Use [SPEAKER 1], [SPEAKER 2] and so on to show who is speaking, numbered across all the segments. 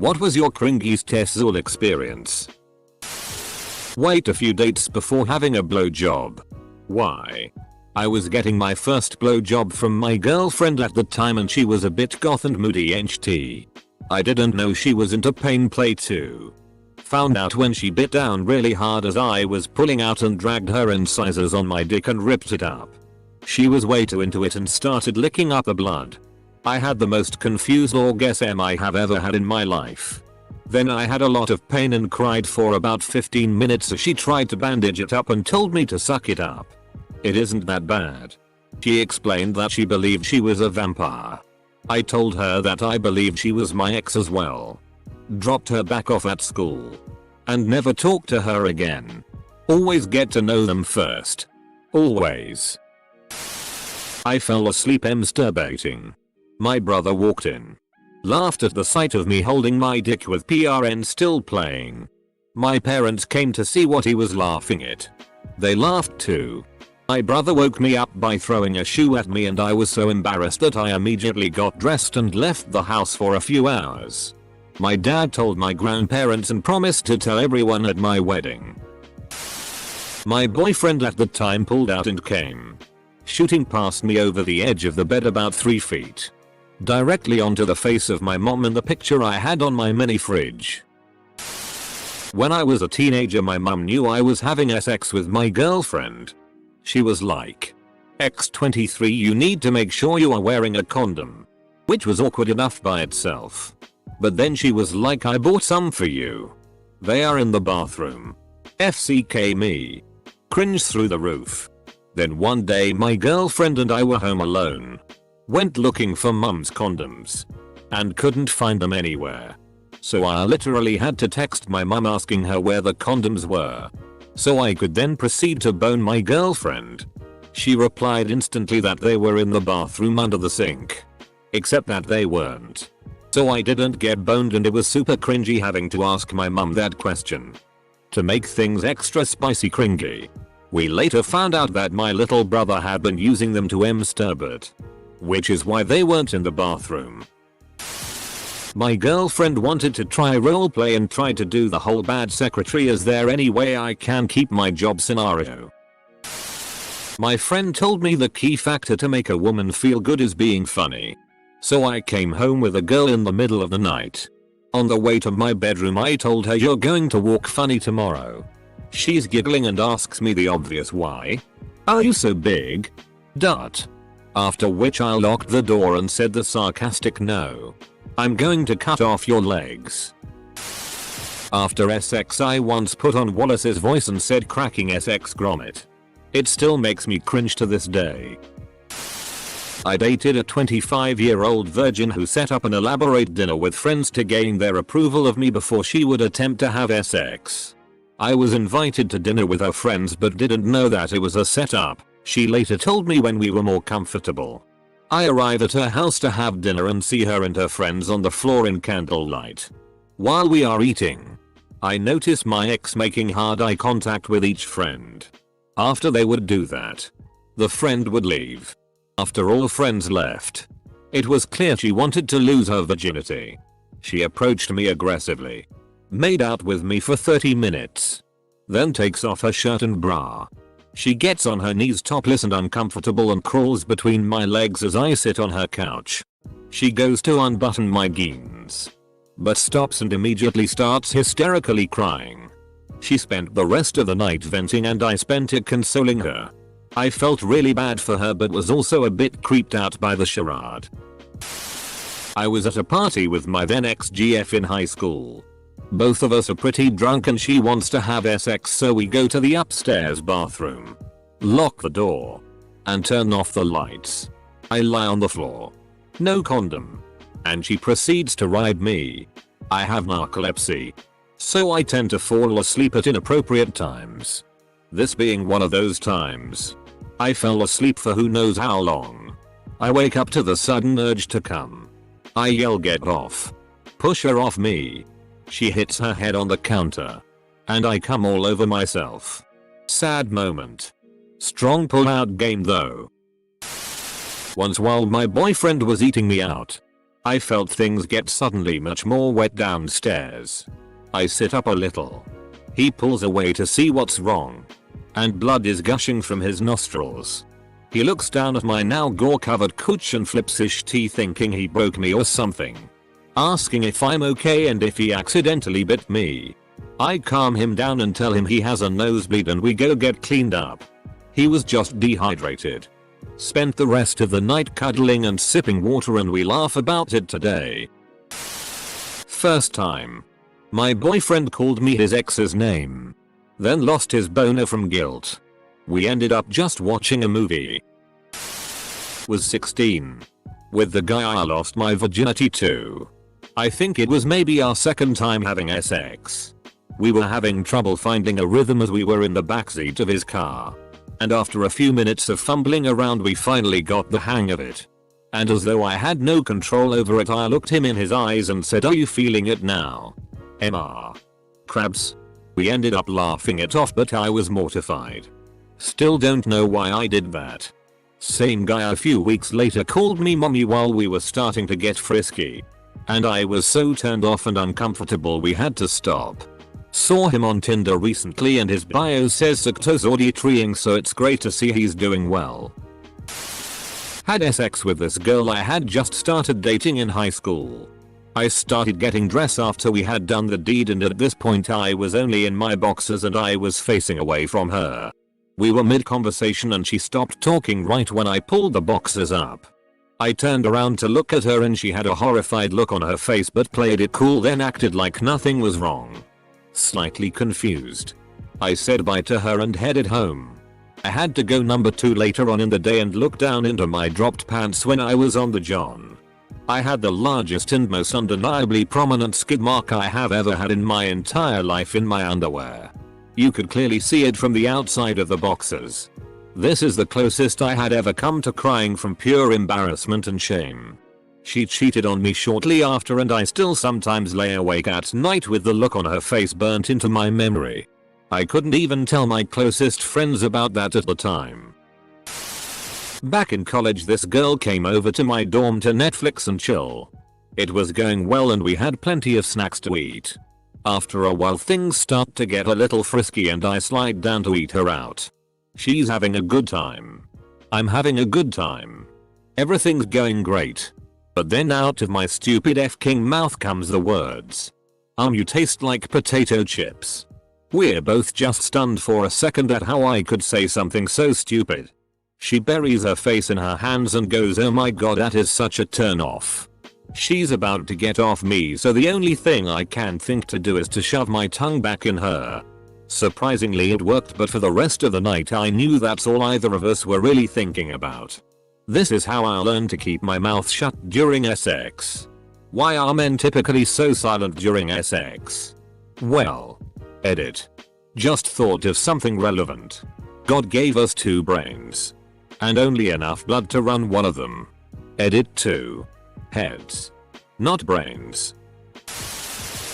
[SPEAKER 1] What was your cringiest sexual experience? Wait a few dates before having a blowjob. Why? I was getting my first blowjob from my girlfriend at the time and she was a bit goth and moody HT. I didn't know she was into pain play too. Found out when she bit down really hard as I was pulling out and dragged her incisors on my dick and ripped it up. She was way too into it and started licking up the blood. I had the most confused orgasm I have ever had in my life. Then I had a lot of pain and cried for about 15 minutes as she tried to bandage it up and told me to suck it up. It isn't that bad. She explained that she believed she was a vampire. I told her that I believed she was my ex as well. Dropped her back off at school. And never talked to her again. Always get to know them first. Always. I fell asleep masturbating. My brother walked in. Laughed at the sight of me holding my dick with PRN still playing. My parents came to see what he was laughing at. They laughed too. My brother woke me up by throwing a shoe at me and I was so embarrassed that I immediately got dressed and left the house for a few hours. My dad told my grandparents and promised to tell everyone at my wedding. My boyfriend at the time pulled out and came, shooting past me over the edge of the bed about 3 feet. Directly onto the face of my mom in the picture I had on my mini fridge. When I was a teenager my mom knew I was having sex with my girlfriend. She was like, X23 you need to make sure you are wearing a condom. Which was awkward enough by itself. But then she was like I bought some for you. They are in the bathroom. FCK me. Cringe through the roof. Then one day my girlfriend and I were home alone. Went looking for mum's condoms. And couldn't find them anywhere. So I literally had to text my mum asking her where the condoms were. So I could then proceed to bone my girlfriend. She replied instantly that they were in the bathroom under the sink. Except that they weren't. So I didn't get boned and it was super cringy having to ask my mum that question. To make things extra spicy cringy, we later found out that my little brother had been using them to masturbate. Which is why they weren't in the bathroom. My girlfriend wanted to try roleplay and tried to do the whole bad secretary is there any way I can keep my job scenario. My friend told me the key factor to make a woman feel good is being funny. So I came home with a girl in the middle of the night. On the way to my bedroom I told her you're going to walk funny tomorrow. She's giggling and asks me the obvious why. Are you so big? Dot. After which I locked the door and said the sarcastic no. I'm going to cut off your legs. After sex I once put on Wallace's voice and said cracking SX grommet. It still makes me cringe to this day. I dated a 25-year-old virgin who set up an elaborate dinner with friends to gain their approval of me before she would attempt to have sex. I was invited to dinner with her friends but didn't know that it was a setup. She later told me when we were more comfortable. I arrive at her house to have dinner and see her and her friends on the floor in candlelight. While we are eating, I notice my ex making hard eye contact with each friend. After they would do that, the friend would leave. After all friends left, it was clear she wanted to lose her virginity. She approached me aggressively, made out with me for 30 minutes, then takes off her shirt and bra. She gets on her knees topless and uncomfortable and crawls between my legs as I sit on her couch. She goes to unbutton my jeans, but stops and immediately starts hysterically crying. She spent the rest of the night venting and I spent it consoling her. I felt really bad for her but was also a bit creeped out by the charade. I was at a party with my then ex-GF in high school. Both of us are pretty drunk and she wants to have sex so we go to the upstairs bathroom, lock the door, and turn off the lights. I lie on the floor. No condom. And she proceeds to ride me. I have narcolepsy, so I tend to fall asleep at inappropriate times. This being one of those times. I fell asleep for who knows how long. I wake up to the sudden urge to come. I yell get off. Push her off me. She hits her head on the counter. And I come all over myself. Sad moment. Strong pull-out game though. Once while my boyfriend was eating me out, I felt things get suddenly much more wet downstairs. I sit up a little. He pulls away to see what's wrong. And blood is gushing from his nostrils. He looks down at my now gore covered cooch and flips his tea thinking he broke me or something. Asking if I'm okay and if he accidentally bit me. I calm him down and tell him he has a nosebleed and we go get cleaned up. He was just dehydrated. Spent the rest of the night cuddling and sipping water and we laugh about it today. First time. My boyfriend called me his ex's name. Then lost his boner from guilt. We ended up just watching a movie. Was 16. With the guy I lost my virginity to. I think it was maybe our second time having sex. We were having trouble finding a rhythm as we were in the backseat of his car. And after a few minutes of fumbling around we finally got the hang of it. And as though I had no control over it I looked him in his eyes and said, "Are you feeling it now?" MR. Crabs. We ended up laughing it off but I was mortified. Still don't know why I did that. Same guy a few weeks later called me mommy while we were starting to get frisky. And I was so turned off and uncomfortable we had to stop. Saw him on Tinder recently and his bio says success auditorying, so it's great to see he's doing well. Had sex with this girl I had just started dating in high school. I started getting dressed after we had done the deed and at this point I was only in my boxers and I was facing away from her. We were mid-conversation and she stopped talking right when I pulled the boxers up. I turned around to look at her and she had a horrified look on her face but played it cool then acted like nothing was wrong. Slightly confused. I said bye to her and headed home. I had to go number 2 later on in the day and look down into my dropped pants when I was on the john. I had the largest and most undeniably prominent skid mark I have ever had in my entire life in my underwear. You could clearly see it from the outside of the boxers. This is the closest I had ever come to crying from pure embarrassment and shame. She cheated on me shortly after and I still sometimes lay awake at night with the look on her face burnt into my memory. I couldn't even tell my closest friends about that at the time. Back in college this girl came over to my dorm to Netflix and chill. It was going well and we had plenty of snacks to eat. After a while things start to get a little frisky and I slide down to eat her out. She's having a good time. I'm having a good time. Everything's going great. But then out of my stupid f-king mouth comes the words. You taste like potato chips. We're both just stunned for a second at how I could say something so stupid. She buries her face in her hands and goes, "Oh my god, that is such a turn off." She's about to get off me so the only thing I can think to do is to shove my tongue back in her. Surprisingly it worked but for the rest of the night I knew that's all either of us were really thinking about. This is how I learned to keep my mouth shut during sex. Why are men typically so silent during sex? Well. Edit. Just thought of something relevant. God gave us 2 brains. And only enough blood to run one of them. Edit 2. Heads. Not brains.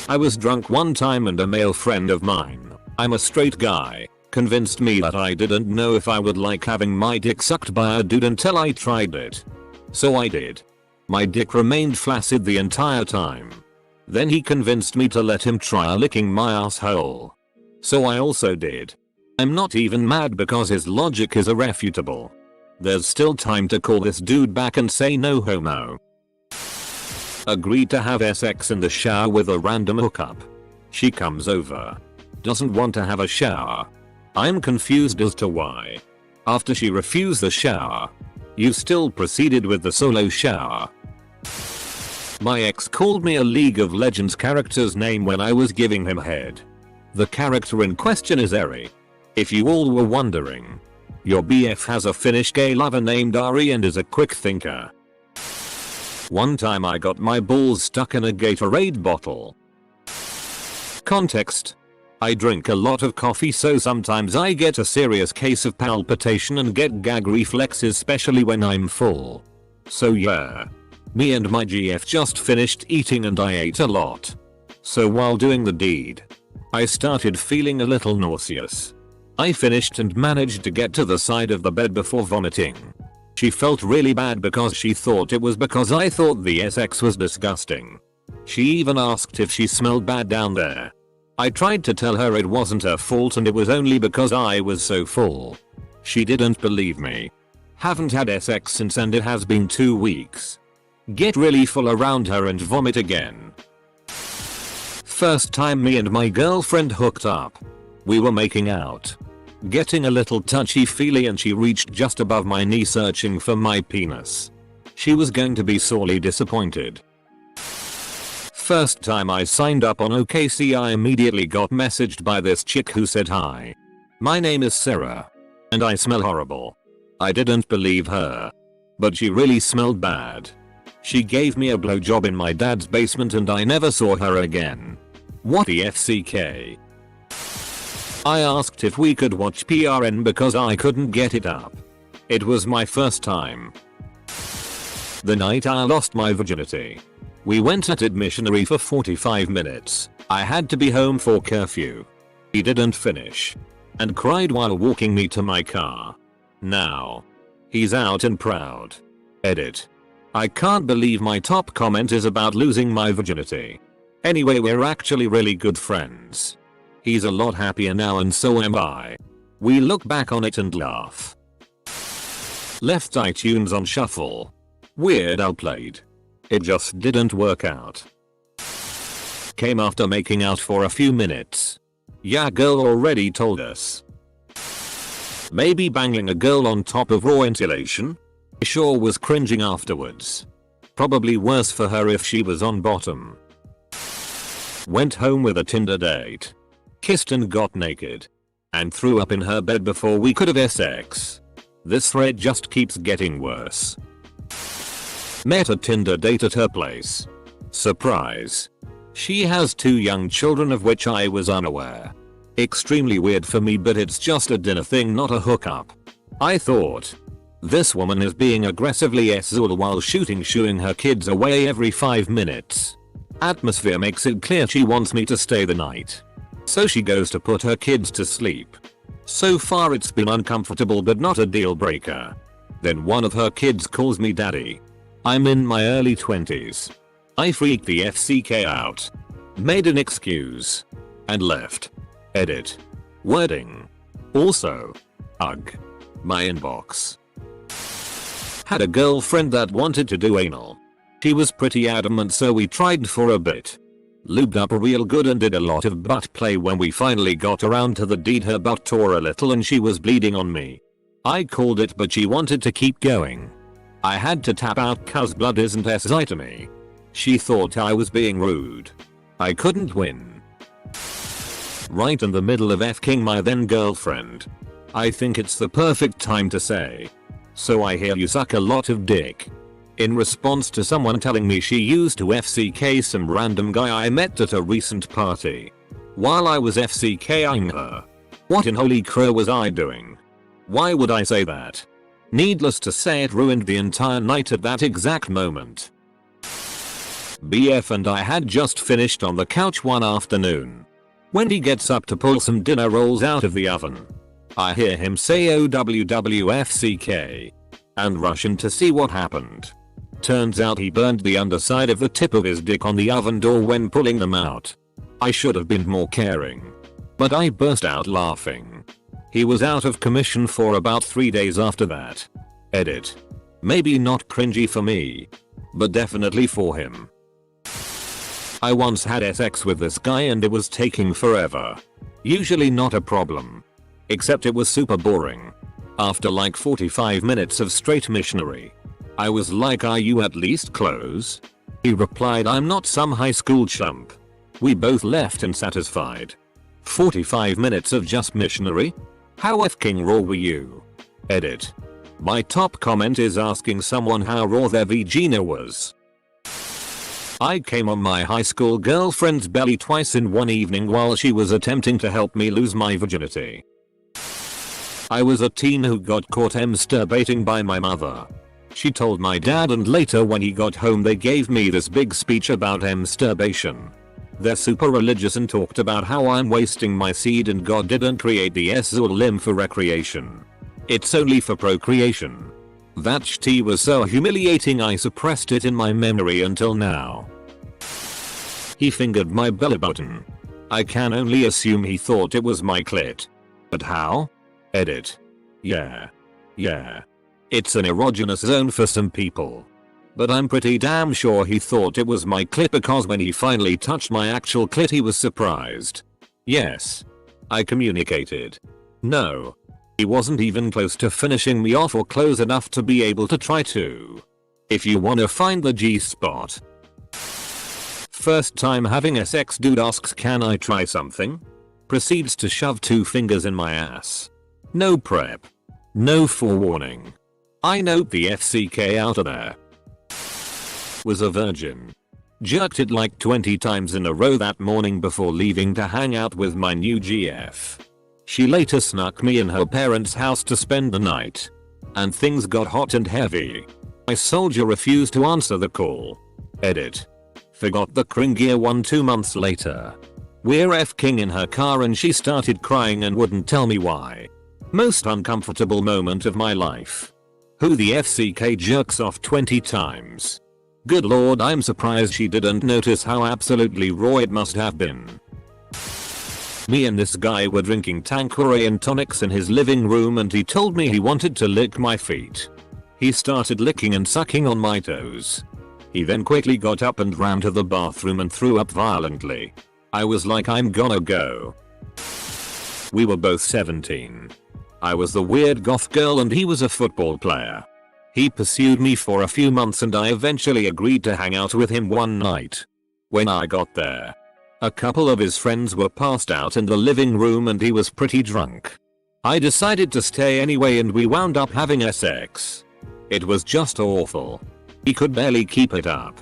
[SPEAKER 1] I was drunk one time and a male friend of mine, I'm a straight guy, convinced me that I didn't know if I would like having my dick sucked by a dude until I tried it. So I did. My dick remained flaccid the entire time. Then he convinced me to let him try licking my asshole. So I also did. I'm not even mad because his logic is irrefutable. There's still time to call this dude back and say no homo. Agreed to have sex in the shower with a random hookup. She comes over. Doesn't want to have a shower. I'm confused as to why. After she refused the shower, you still proceeded with the solo shower. My ex called me a League of Legends character's name when I was giving him head. The character in question is Eri. If you all were wondering. Your BF has a Finnish gay lover named Ari and is a quick thinker. One time I got my balls stuck in a Gatorade bottle. Context. I drink a lot of coffee so sometimes I get a serious case of palpitation and get gag reflexes especially when I'm full. So yeah. Me and my GF just finished eating and I ate a lot. So while doing the deed, I started feeling a little nauseous. I finished and managed to get to the side of the bed before vomiting. She felt really bad because she thought it was because I thought the sex was disgusting. She even asked if she smelled bad down there. I tried to tell her it wasn't her fault and it was only because I was so full. She didn't believe me. Haven't had sex since and it has been 2 weeks. Get really full around her and vomit again. First time me and my girlfriend hooked up. We were making out. Getting a little touchy-feely and she reached just above my knee searching for my penis. She was going to be sorely disappointed. First time I signed up on OKC I immediately got messaged by this chick who said hi. My name is Sarah. And I smell horrible. I didn't believe her. But she really smelled bad. She gave me a blowjob in my dad's basement and I never saw her again. What the FCK? I asked if we could watch PRN because I couldn't get it up. It was my first time. The night I lost my virginity. We went at it missionary for 45 minutes. I had to be home for curfew. He didn't finish. And cried while walking me to my car. Now. He's out and proud. Edit. I can't believe my top comment is about losing my virginity. Anyway, we're actually really good friends. He's a lot happier now and so am I. We look back on it and laugh. Left iTunes on shuffle. Weird Al played. It just didn't work out. Came after making out for a few minutes. Yeah, girl already told us. Maybe banging a girl on top of raw insulation? Sure was cringing afterwards. Probably worse for her if she was on bottom. Went home with a Tinder date. Kissed and got naked. And threw up in her bed before we could have sex. This thread just keeps getting worse. Met a Tinder date at her place. Surprise. She has 2 young children of which I was unaware. Extremely weird for me, but it's just a dinner thing, not a hookup. I thought. This woman is being aggressively sexual while shooing her kids away every 5 minutes. Atmosphere makes it clear she wants me to stay the night. So she goes to put her kids to sleep. So far it's been uncomfortable but not a deal breaker. Then one of her kids calls me daddy. I'm in my early 20s. I freaked the FCK out. Made an excuse. And left. Edit. Wording. Also. Ugh. My inbox. Had a girlfriend that wanted to do anal. She was pretty adamant so we tried for a bit. Lubed up real good and did a lot of butt play. When we finally got around to the deed her butt tore a little and she was bleeding on me. I called it but she wanted to keep going. I had to tap out cause blood isn't SI to me. She thought I was being rude. I couldn't win. Right in the middle of F-king my then girlfriend. I think it's the perfect time to say. So I hear you suck a lot of dick. In response to someone telling me she used to FCK some random guy I met at a recent party. While I was FCKing her. What in holy crow was I doing? Why would I say that? Needless to say it ruined the entire night at that exact moment. BF and I had just finished on the couch one afternoon. When he gets up to pull some dinner rolls out of the oven. I hear him say OWWFCK. And rush in to see what happened. Turns out he burned the underside of the tip of his dick on the oven door when pulling them out. I should have been more caring. But I burst out laughing. He was out of commission for about 3 days after that. Edit. Maybe not cringy for me. But definitely for him. I once had sex with this guy and it was taking forever. Usually not a problem. Except it was super boring. After like 45 minutes of straight missionary. I was like, are you at least close? He replied, I'm not some high school chump. We both left unsatisfied. 45 minutes of just missionary? How f***ing raw were you? Edit. My top comment is asking someone how raw their vagina was. I came on my high school girlfriend's belly twice in one evening while she was attempting to help me lose my virginity. I was a teen who got caught masturbating by my mother. She told my dad and later when he got home they gave me this big speech about masturbation. They're super religious and talked about how I'm wasting my seed and God didn't create the sexual limb for recreation. It's only for procreation. That tea was so humiliating I suppressed it in my memory until now. He fingered my belly button. I can only assume he thought it was my clit. But how? Edit. Yeah. It's an erogenous zone for some people. But I'm pretty damn sure he thought it was my clit because when he finally touched my actual clit he was surprised. Yes. I communicated. No. He wasn't even close to finishing me off or close enough to be able to try to. If you wanna find the G-spot. First time having sex, dude asks can I try something? Proceeds to shove 2 fingers in my ass. No prep. No forewarning. I note the FCK out of there. Was a virgin. Jerked it like 20 times in a row that morning before leaving to hang out with my new GF. She later snuck me in her parents' house to spend the night. And things got hot and heavy. My soldier refused to answer the call. Edit. Forgot the cringier one 2 months later. We're F-king in her car and she started crying and wouldn't tell me why. Most uncomfortable moment of my life. Who the FCK jerks off 20 times? Good lord, I'm surprised she didn't notice how absolutely raw it must have been. Me and this guy were drinking Tanqueray and tonics in his living room and he told me he wanted to lick my feet. He started licking and sucking on my toes. He then quickly got up and ran to the bathroom and threw up violently. I was like, I'm gonna go. We were both 17. I was the weird goth girl and he was a football player. He pursued me for a few months and I eventually agreed to hang out with him one night. When I got there, a couple of his friends were passed out in the living room and he was pretty drunk. I decided to stay anyway and we wound up having sex. It was just awful. He could barely keep it up.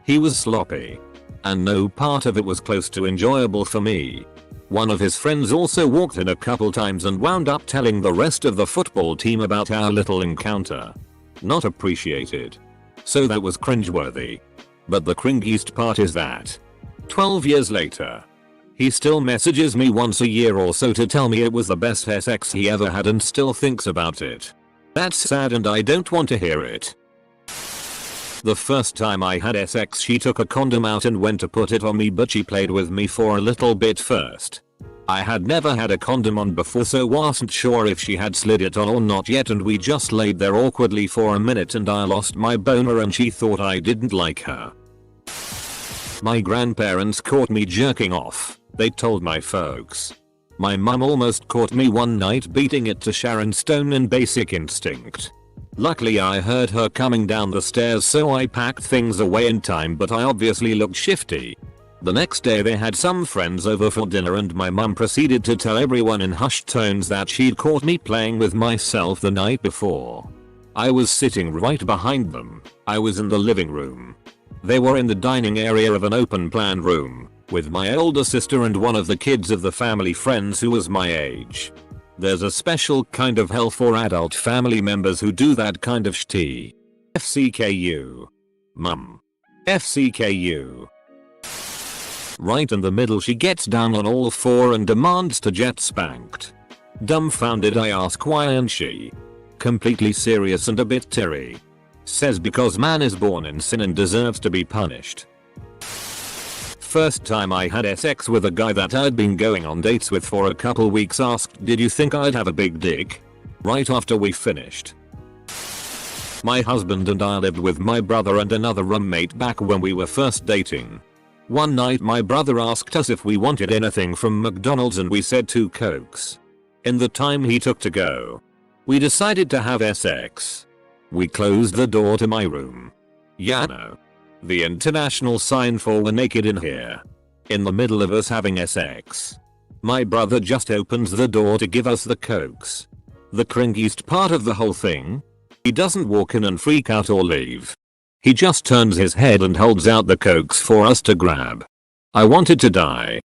[SPEAKER 1] He was sloppy. And no part of it was close to enjoyable for me. One of his friends also walked in a couple times and wound up telling the rest of the football team about our little encounter. Not appreciated. So that was cringeworthy. But the cringiest part is that 12 years later, he still messages me once a year or so to tell me it was the best sex he ever had and still thinks about it. That's sad and I don't want to hear it. The first time I had sex she took a condom out and went to put it on me but she played with me for a little bit first. I had never had a condom on before so wasn't sure if she had slid it on or not yet and we just laid there awkwardly for a minute and I lost my boner and she thought I didn't like her. My grandparents caught me jerking off. They told my folks. My mum almost caught me one night beating it to Sharon Stone in Basic Instinct. Luckily I heard her coming down the stairs so I packed things away in time but I obviously looked shifty. The next day they had some friends over for dinner and my mum proceeded to tell everyone in hushed tones that she'd caught me playing with myself the night before. I was sitting right behind them. I was in the living room. They were in the dining area of an open plan room, with my older sister and one of the kids of the family friends who was my age. There's a special kind of hell for adult family members who do that kind of shitty. FCKU. Mum. FCKU. Right in the middle she gets down on all 4 and demands to get spanked. Dumbfounded I ask why and she, completely serious and a bit teary, says because man is born in sin and deserves to be punished. First time I had sex with a guy that I'd been going on dates with for a couple weeks asked did you think I'd have a big dick? Right after we finished. My husband and I lived with my brother and another roommate back when we were first dating. One night my brother asked us if we wanted anything from McDonald's and we said 2 Cokes. In the time he took to go, we decided to have sex. We closed the door to my room. Yeah, no. The international sign for we're naked in here. In the middle of us having sex. My brother just opens the door to give us the Cokes. The cringiest part of the whole thing? He doesn't walk in and freak out or leave. He just turns his head and holds out the Cokes for us to grab. I wanted to die.